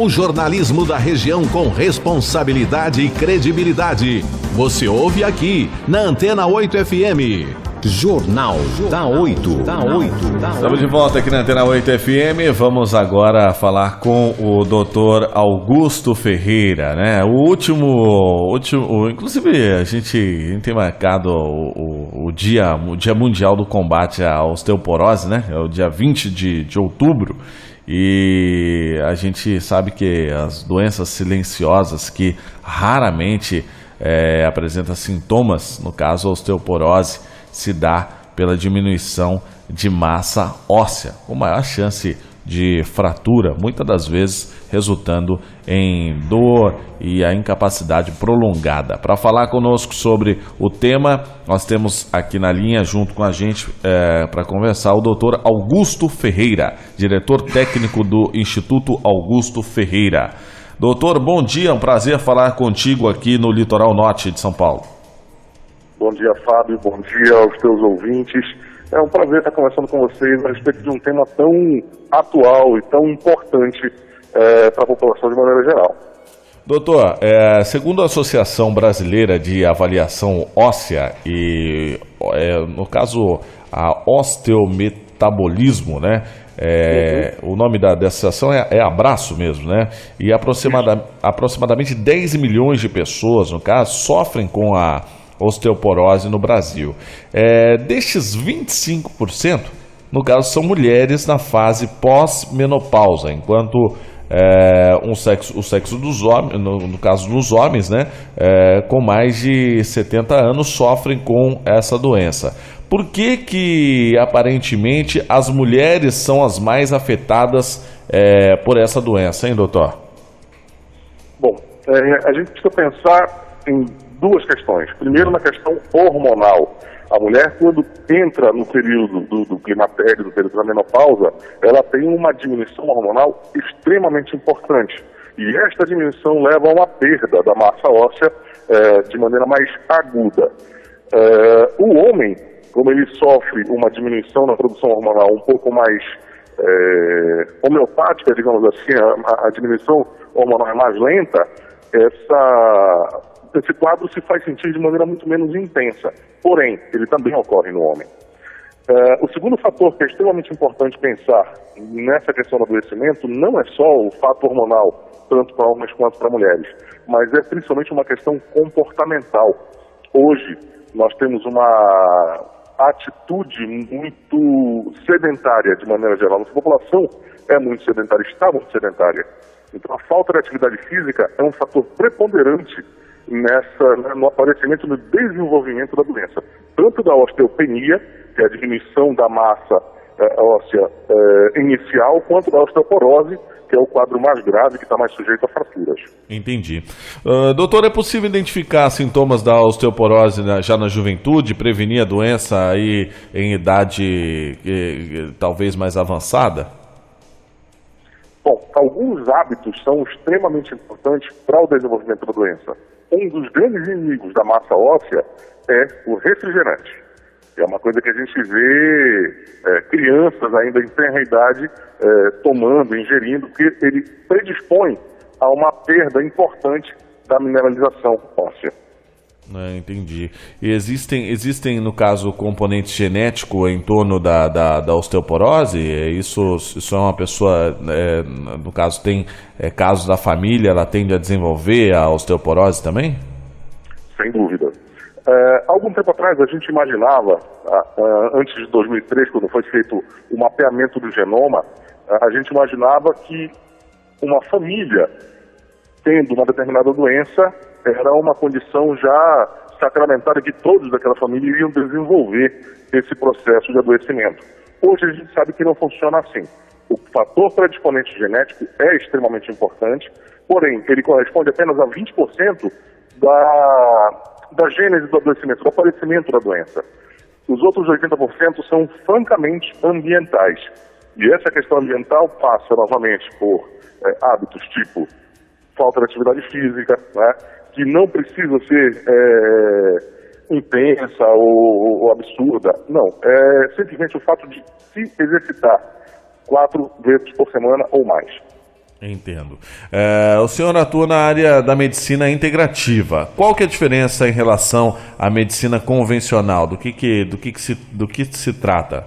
O jornalismo da região com responsabilidade e credibilidade. Você ouve aqui, na Antena 8 FM. Jornal da 8. Estamos de volta aqui na Antena 8 FM. Vamos agora falar com o Dr. Augusto Ferreira, né? O último, inclusive a gente tem marcado o dia Mundial do Combate à Osteoporose, né? É o dia 20 de outubro. E a gente sabe que as doenças silenciosas que raramente apresentam sintomas, no caso a osteoporose, se dá pela diminuição de massa óssea, com maior chance de fratura, muitas das vezes resultando em dor e a incapacidade prolongada. Para falar conosco sobre o tema, nós temos aqui na linha, junto com a gente, para conversar, o Dr. Augusto Ferreira, diretor técnico do Instituto Augusto Ferreira. Doutor, bom dia, é um prazer falar contigo aqui no Litoral Norte de São Paulo. Bom dia, Fábio, bom dia aos teus ouvintes. É um prazer estar conversando com vocês a respeito de um tema tão atual e tão importante para a população de maneira geral. Doutor, segundo a Associação Brasileira de Avaliação Óssea e, no caso, a osteometabolismo, né? O nome dessa associação é Abraço mesmo, né? E aproximadamente 10 milhões de pessoas, no caso, sofrem com a osteoporose no Brasil. Destes 25%, no caso, são mulheres na fase pós-menopausa, enquanto o sexo dos homens, no caso dos homens, né, com mais de 70 anos, sofrem com essa doença. Por que aparentemente as mulheres são as mais afetadas por essa doença, hein, doutor? Bom, a gente precisa pensar em duas questões. Primeiro, na questão hormonal. A mulher, quando entra no período do climatério, do período da menopausa, ela tem uma diminuição hormonal extremamente importante. E esta diminuição leva a uma perda da massa óssea de maneira mais aguda. O homem, como ele sofre uma diminuição na produção hormonal um pouco mais homeopática, digamos assim, a diminuição hormonal é mais lenta, esse quadro se faz sentir de maneira muito menos intensa, porém, ele também ocorre no homem. O segundo fator que é extremamente importante pensar nessa questão do adoecimento não é só o fato hormonal, tanto para homens quanto para mulheres, mas é principalmente uma questão comportamental. Hoje, nós temos uma atitude muito sedentária, de maneira geral. Nossa população é muito sedentária, está muito sedentária. Então, a falta de atividade física é um fator preponderante no aparecimento e no desenvolvimento da doença, tanto da osteopenia, que é a diminuição da massa óssea inicial, quanto da osteoporose, que é o quadro mais grave, que está mais sujeito a fraturas. Entendi. Doutor, é possível identificar sintomas da osteoporose já na juventude, prevenir a doença aí em idade talvez mais avançada? Bom, alguns hábitos são extremamente importantes para o desenvolvimento da doença. Um dos grandes inimigos da massa óssea é o refrigerante. É uma coisa que a gente vê crianças ainda em tenra idade tomando, ingerindo, porque ele predispõe a uma perda importante da mineralização óssea. Entendi. E existem, no caso, componentes genéticos em torno da osteoporose? Isso é uma pessoa, no caso, tem casos da família, ela tende a desenvolver a osteoporose também? Sem dúvida. Algum tempo atrás a gente imaginava, antes de 2003, quando foi feito o mapeamento do genoma, a gente imaginava que uma família tendo uma determinada doença era uma condição já sacramentada que todos daquela família iriam desenvolver esse processo de adoecimento. Hoje a gente sabe que não funciona assim. O fator predisponente genético é extremamente importante, porém ele corresponde apenas a 20% da gênese do adoecimento, do aparecimento da doença. Os outros 80% são francamente ambientais. E essa questão ambiental passa novamente por hábitos tipo falta de atividade física, né, que não precisa ser intensa ou absurda. Não, é simplesmente o fato de se exercitar 4 vezes por semana ou mais. Entendo. O senhor atua na área da medicina integrativa. Qual que é a diferença em relação à medicina convencional? Do que se trata?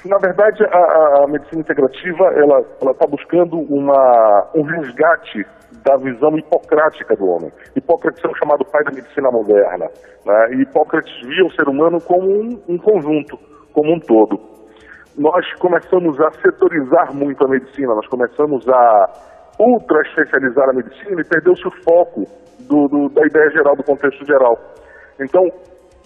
Na verdade, a medicina integrativa ela está buscando um resgate da visão hipocrática do homem. Hipócrates é o chamado pai da medicina moderna, né? E Hipócrates via o ser humano como um conjunto, como um todo. Nós começamos a setorizar muito a medicina, nós começamos a ultra especializar a medicina e perdeu-se o foco da ideia geral, do contexto geral. Então,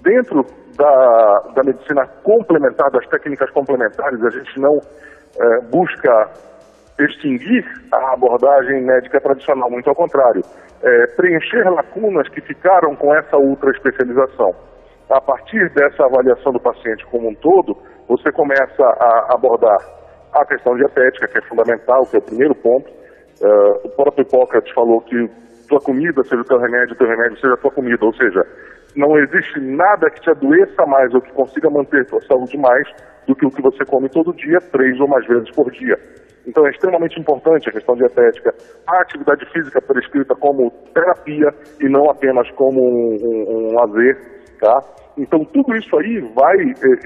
dentro da medicina complementar, das técnicas complementares, a gente não busca extinguir a abordagem médica tradicional, muito ao contrário, preencher lacunas que ficaram com essa ultra especialização. A partir dessa avaliação do paciente como um todo, você começa a abordar a questão dietética, que é fundamental, que é o primeiro ponto. O próprio Hipócrates falou que tua comida seja o teu remédio seja a tua comida, ou seja, não existe nada que te adoeça mais ou que consiga manter tua saúde mais do que o que você come todo dia, 3 ou mais vezes por dia. Então é extremamente importante a questão dietética, a atividade física prescrita como terapia e não apenas como um lazer, tá? Então tudo isso aí vai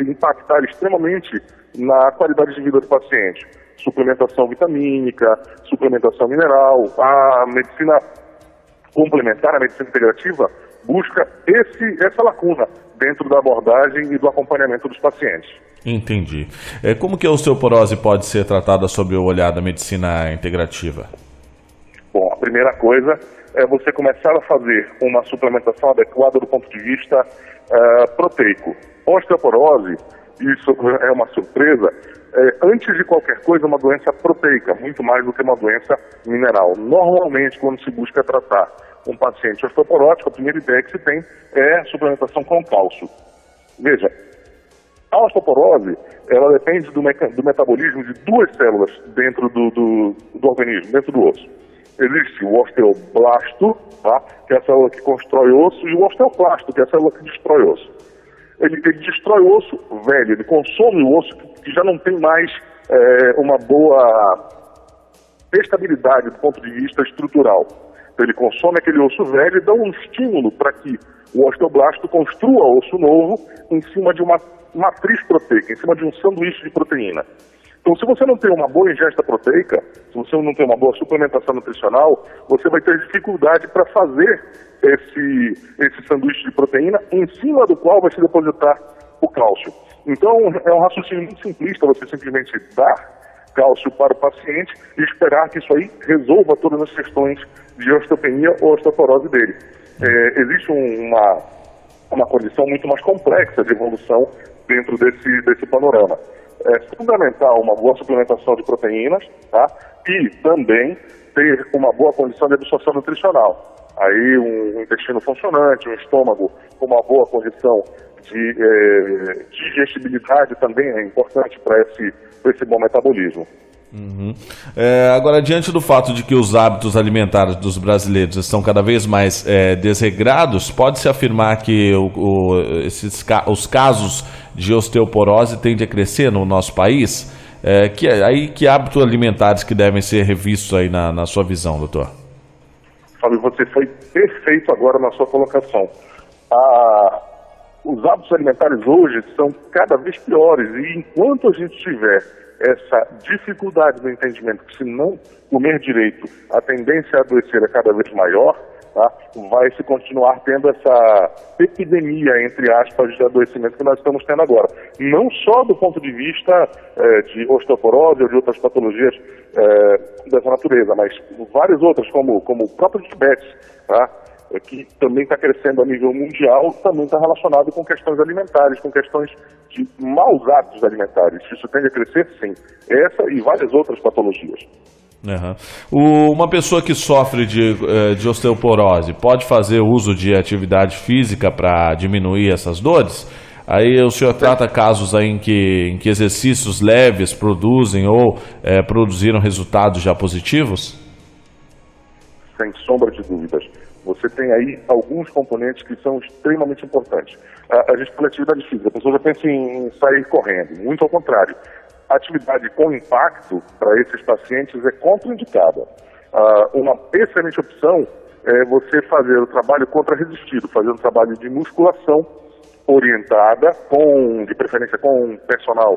impactar extremamente na qualidade de vida do paciente. Suplementação vitamínica, suplementação mineral, a medicina complementar, a medicina integrativa, busca essa lacuna dentro da abordagem e do acompanhamento dos pacientes. Entendi. Como que a osteoporose pode ser tratada sob o olhar da medicina integrativa? Bom, a primeira coisa é você começar a fazer uma suplementação adequada do ponto de vista proteico. Osteoporose, isso é uma surpresa, antes de qualquer coisa, é uma doença proteica, muito mais do que uma doença mineral. Normalmente, quando se busca tratar um paciente osteoporótico, a primeira ideia que se tem é a suplementação com cálcio. Veja, a osteoporose, ela depende do metabolismo de 2 células dentro do organismo, dentro do osso. Existe o osteoblasto, tá? Que é a célula que constrói osso, e o osteoclasto, que é a célula que destrói osso. Ele destrói o osso velho, ele consome o osso que já não tem mais uma boa estabilidade do ponto de vista estrutural. Então, ele consome aquele osso velho e dá um estímulo para que o osteoblasto construa osso novo em cima de uma matriz proteica, em cima de um sanduíche de proteína. Então, se você não tem uma boa ingesta proteica, se você não tem uma boa suplementação nutricional, você vai ter dificuldade para fazer esse sanduíche de proteína em cima do qual vai se depositar o cálcio. Então, é um raciocínio muito simplista você simplesmente dar cálcio para o paciente e esperar que isso aí resolva todas as questões de osteopenia ou osteoporose dele. Existe uma condição muito mais complexa de evolução dentro desse panorama. É fundamental uma boa suplementação de proteínas, tá? E também ter uma boa condição de absorção nutricional. Aí um intestino funcionante, um estômago com uma boa condição de digestibilidade também é importante para esse bom metabolismo. Uhum. Agora, diante do fato de que os hábitos alimentares dos brasileiros estão cada vez mais desregrados, pode-se afirmar que os casos de osteoporose tendem a crescer no nosso país? Que hábitos alimentares que devem ser revistos aí na sua visão, doutor? Fábio, você foi perfeito agora na sua colocação. Os hábitos alimentares hoje são cada vez piores e enquanto a gente tiver essa dificuldade do entendimento que se não comer direito, a tendência a adoecer é cada vez maior, tá? Vai se continuar tendo essa epidemia, entre aspas, de adoecimento que nós estamos tendo agora. Não só do ponto de vista de osteoporose ou de outras patologias dessa natureza, mas várias outras, como o próprio diabetes, tá? Que também está crescendo a nível mundial, também está relacionado com questões alimentares, com questões de maus hábitos alimentares. Isso tende a crescer, sim. Essa e várias outras patologias. Uhum. Uma pessoa que sofre de osteoporose pode fazer uso de atividade física para diminuir essas dores? Aí o senhor trata casos aí em que exercícios leves produzem ou produziram resultados já positivos? Sem sombra de dúvidas. Você tem aí alguns componentes que são extremamente importantes. A gente fala atividade física, a pessoa já pensa em sair correndo, muito ao contrário. atividade com impacto para esses pacientes é contraindicada. Uma excelente opção é você fazer o trabalho contra-resistido, fazer um trabalho de musculação orientada, de preferência com um personal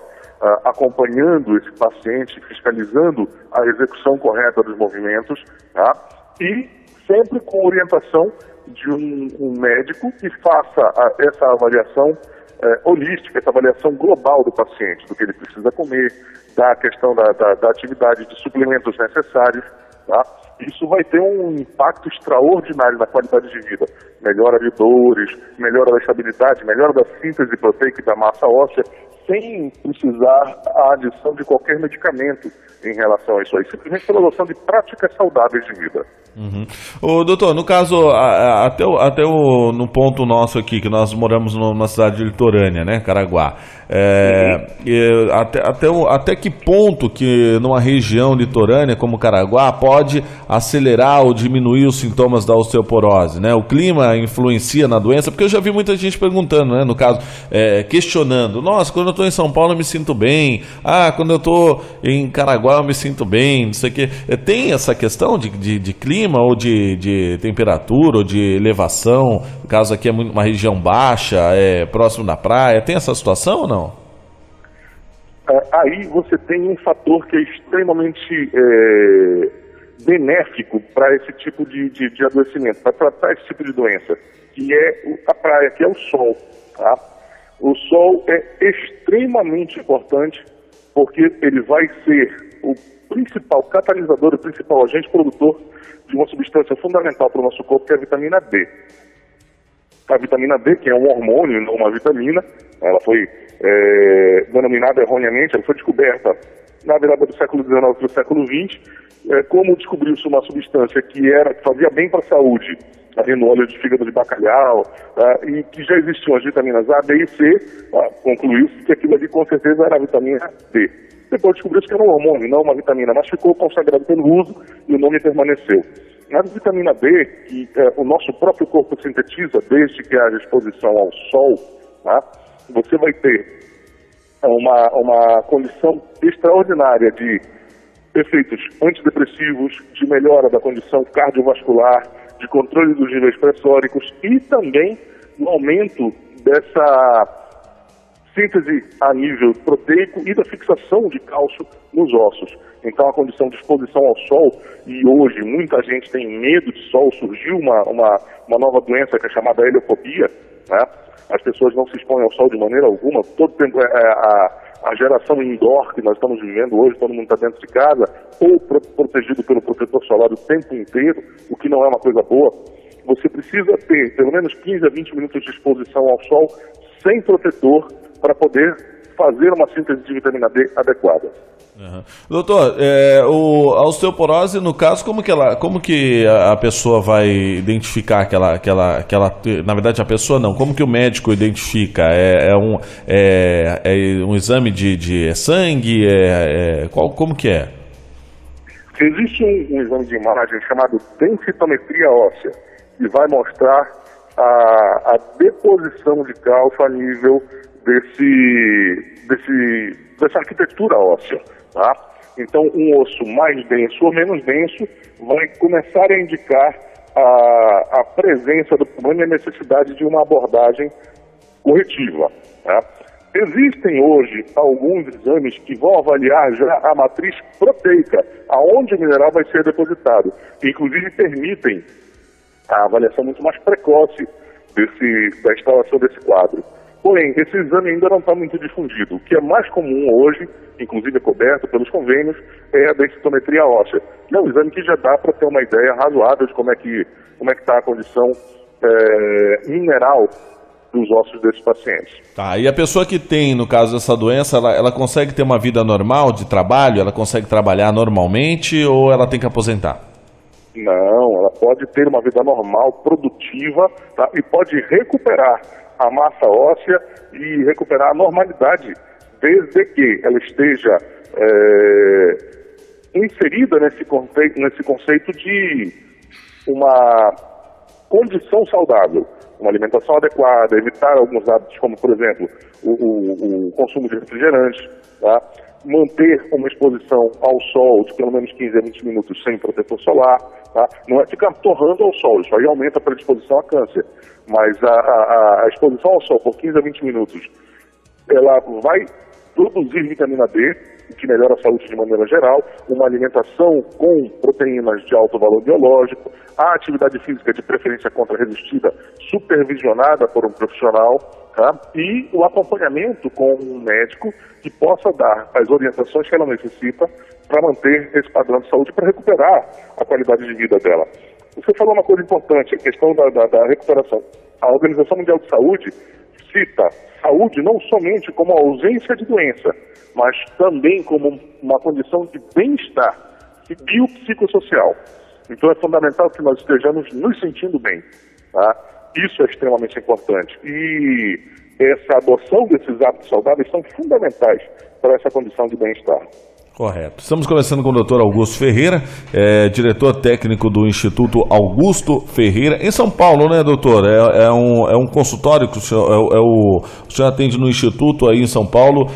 acompanhando esse paciente, fiscalizando a execução correta dos movimentos, tá? E sempre com orientação de um médico que faça essa avaliação holística, essa avaliação global do paciente, do que ele precisa comer, da questão da atividade de suplementos necessários, tá? Isso vai ter um impacto extraordinário na qualidade de vida. Melhora de dores, melhora da estabilidade, melhora da síntese proteica e da massa óssea, sem precisar a adição de qualquer medicamento em relação a isso aí, simplesmente pela noção de práticas saudáveis de vida. Ô, doutor, no caso, no ponto nosso aqui, que nós moramos numa cidade litorânea, né, Caraguá, até que ponto que numa região litorânea como Caraguá pode acelerar ou diminuir os sintomas da osteoporose, né? O clima influencia na doença, porque eu já vi muita gente perguntando, né, no caso, questionando, nossa, quando eu estou em São Paulo eu me sinto bem, quando eu estou em Caraguá eu me sinto bem, não sei o quê. Tem essa questão de clima ou de temperatura ou de elevação, no caso aqui é uma região baixa, próximo da praia, tem essa situação ou não? Aí você tem um fator que é extremamente benéfico para esse tipo de adoecimento, para tratar esse tipo de doença, que é a praia, que é o sol, tá? O sol é extremamente importante porque ele vai ser o principal catalisador, o principal agente produtor de uma substância fundamental para o nosso corpo, que é a vitamina D. A vitamina D, que é um hormônio, não uma vitamina, ela foi denominada erroneamente, ela foi descoberta na virada do século XIX para o século XX, como descobriu-se uma substância que fazia bem para a saúde, ali no óleo de fígado de bacalhau, e que já existiam as vitaminas A, B e C, concluiu-se que aquilo ali com certeza era a vitamina D. Depois descobriu-se que era um hormônio, não uma vitamina, mas ficou consagrado pelo uso e o nome permaneceu. A vitamina D, que o nosso próprio corpo sintetiza desde que haja exposição ao sol, tá? Você vai ter uma condição extraordinária de efeitos antidepressivos, de melhora da condição cardiovascular, de controle dos níveis pressóricos e também no aumento dessa síntese a nível proteico e da fixação de cálcio nos ossos. Então a condição de exposição ao sol, e hoje muita gente tem medo de sol, surgiu uma nova doença que é chamada heliofobia, né? As pessoas não se expõem ao sol de maneira alguma, todo tempo a geração indoor que nós estamos vivendo hoje, todo mundo está dentro de casa, ou protegido pelo protetor solar o tempo inteiro, o que não é uma coisa boa. Você precisa ter pelo menos 15 a 20 minutos de exposição ao sol sem protetor para poder fazer uma síntese de vitamina D adequada. Uhum. Doutor, a osteoporose, no caso, como que a pessoa vai identificar aquela, na verdade a pessoa não, como que o médico identifica? É um exame de sangue? Como que é? Existe um exame de imagem chamado densitometria óssea, que vai mostrar a deposição de cálcio a nível dessa arquitetura óssea, tá? Então, um osso mais denso ou menos denso vai começar a indicar a presença do problema e a necessidade de uma abordagem corretiva, tá? Existem hoje alguns exames que vão avaliar já a matriz proteica, aonde o mineral vai ser depositado, que inclusive permitem a avaliação muito mais precoce da instalação desse quadro. Porém, esse exame ainda não está muito difundido. O que é mais comum hoje, inclusive é coberto pelos convênios, é a densitometria óssea, que é um exame que já dá para ter uma ideia razoável de como é que está a condição mineral dos ossos desses pacientes. Tá, e a pessoa que tem, no caso dessa doença, ela consegue ter uma vida normal de trabalho? Ela consegue trabalhar normalmente ou ela tem que aposentar? Não, ela pode ter uma vida normal, produtiva, tá? E pode recuperar a massa óssea e recuperar a normalidade, desde que ela esteja inserida nesse conceito de uma condição saudável, uma alimentação adequada, evitar alguns hábitos como, por exemplo, o consumo de refrigerantes, tá? manter uma exposição ao sol de pelo menos 15 a 20 minutos sem protetor solar, tá? Não é ficar torrando ao sol, isso aí aumenta a predisposição a câncer, mas a exposição ao sol por 15 a 20 minutos, ela vai produzir vitamina D, o que melhora a saúde de maneira geral, uma alimentação com proteínas de alto valor biológico, a atividade física de preferência contra-resistida supervisionada por um profissional, tá? E o acompanhamento com um médico que possa dar as orientações que ela necessita para manter esse padrão de saúde, para recuperar a qualidade de vida dela. Você falou uma coisa importante, a questão da recuperação. A Organização Mundial de Saúde cita saúde não somente como ausência de doença, mas também como uma condição de bem-estar biopsicossocial. Então é fundamental que nós estejamos nos sentindo bem, tá? Isso é extremamente importante. E essa adoção desses hábitos saudáveis são fundamentais para essa condição de bem-estar. Correto. Estamos conversando com o Dr. Augusto Ferreira, diretor técnico do Instituto Augusto Ferreira, em São Paulo, né, doutor? É um consultório que o senhor atende no Instituto aí em São Paulo,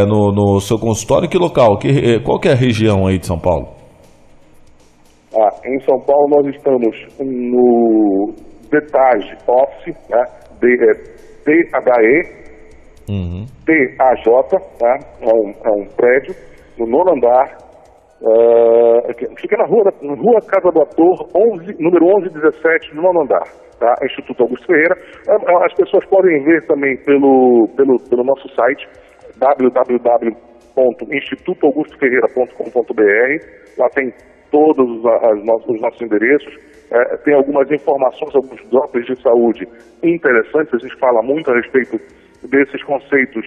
no seu consultório. Que local? Qual que é a região aí de São Paulo? Em São Paulo nós estamos no Detage Office, né? THE, tá? É um prédio no 9º andar, fica na rua Casa do Ator, número 1117, no 9º andar, tá? Instituto Augusto Ferreira. As pessoas podem ver também pelo nosso site, www.institutoaugustofferreira.com.br. Lá tem todos os nossos endereços. Tem algumas informações, alguns drops de saúde interessantes. A gente fala muito a respeito desses conceitos,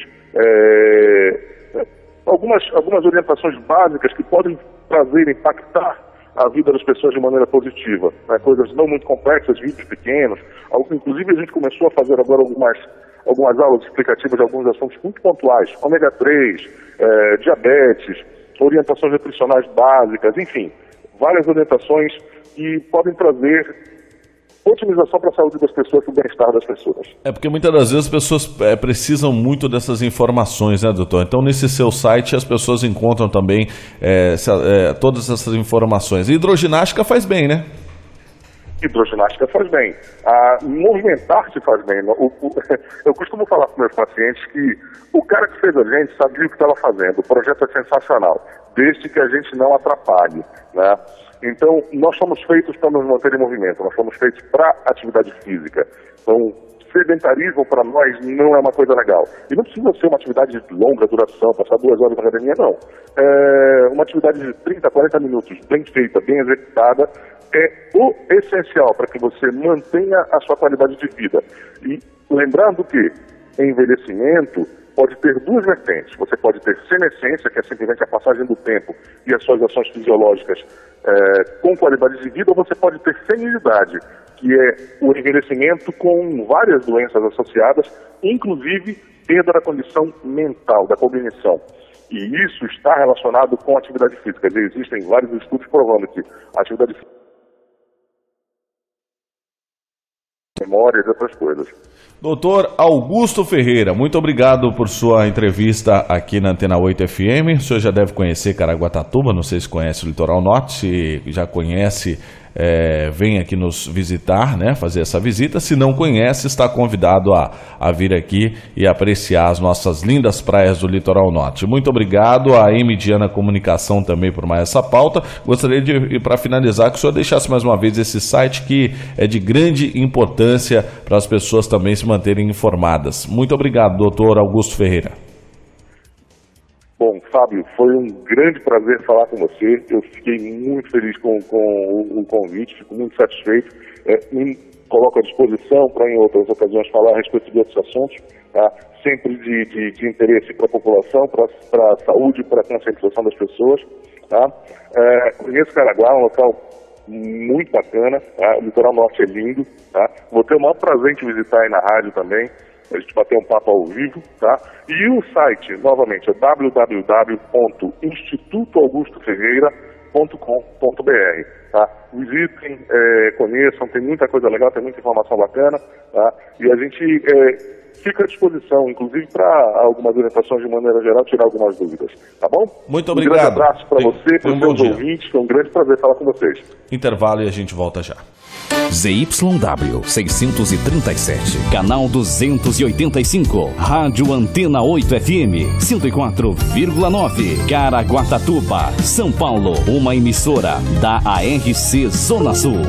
algumas orientações básicas que podem impactar a vida das pessoas de maneira positiva, né? Coisas não muito complexas, vídeos pequenos. Inclusive a gente começou a fazer agora algumas aulas explicativas de alguns assuntos muito pontuais, ômega 3, diabetes, orientações nutricionais básicas, enfim, várias orientações que podem trazer otimização para a saúde das pessoas e o bem-estar das pessoas. Porque muitas das vezes as pessoas precisam muito dessas informações, né, doutor? Então, nesse seu site, as pessoas encontram também todas essas informações. Hidroginástica faz bem, né? Hidroginástica faz bem. Movimentar-se faz bem. Eu costumo falar para meus pacientes que o cara que fez a gente sabia o que estava fazendo. O projeto é sensacional, desde que a gente não atrapalhe, né? Então, nós somos feitos para nos manter em movimento, nós somos feitos para atividade física. Então, sedentarismo para nós não é uma coisa legal. E não precisa ser uma atividade de longa duração, passar 2 horas na academia, não. Uma atividade de 30, 40 minutos, bem feita, bem executada, é o essencial para que você mantenha a sua qualidade de vida. E lembrando que envelhecimento pode ter 2 vertentes. Você pode ter senescência, que é simplesmente a passagem do tempo e as suas ações fisiológicas com qualidade de vida, ou você pode ter senilidade, que é o envelhecimento com várias doenças associadas, inclusive perda da condição mental, da cognição. E isso está relacionado com a atividade física. Existem vários estudos provando que a atividade física, memória e outras coisas. Doutor Augusto Ferreira, muito obrigado por sua entrevista aqui na Antena 8 FM. O senhor já deve conhecer Caraguatatuba, não sei se conhece o Litoral Norte, se já conhece, vem aqui nos visitar, né, fazer essa visita. Se não conhece, está convidado a vir aqui e apreciar as nossas lindas praias do Litoral Norte. Muito obrigado à Mediana Comunicação também por mais essa pauta. Gostaria de, para finalizar, que o senhor deixasse mais uma vez esse site que é de grande importância para as pessoas também se manterem informadas. Muito obrigado, doutor Augusto Ferreira. Bom, Fábio, foi um grande prazer falar com você. Eu fiquei muito feliz com o convite, fico muito satisfeito. Me coloco à disposição para, em outras ocasiões, falar a respeito de outros assuntos, tá? Sempre de interesse para a população, para a saúde, para a conscientização das pessoas. Tá? Conheço Caraguá, um local muito bacana, tá? O Litoral Norte é lindo. Tá? Vou ter o maior prazer em te visitar aí na rádio também, a gente bater um papo ao vivo, tá? E o site, novamente, é www.institutoaugustofferreira.com.br, Tá? Visitem, conheçam, tem muita coisa legal, tem muita informação bacana, tá? E a gente fica à disposição, inclusive para algumas orientações de maneira geral, tirar algumas dúvidas, tá bom? Muito obrigado. Um grande abraço para você, para os seus ouvintes, foi um grande prazer falar com vocês. Intervalo e a gente volta já. ZYW 637, canal 285, Rádio Antena 8 FM 104,9, Caraguatatuba, São Paulo, uma emissora da ARC Zona Sul.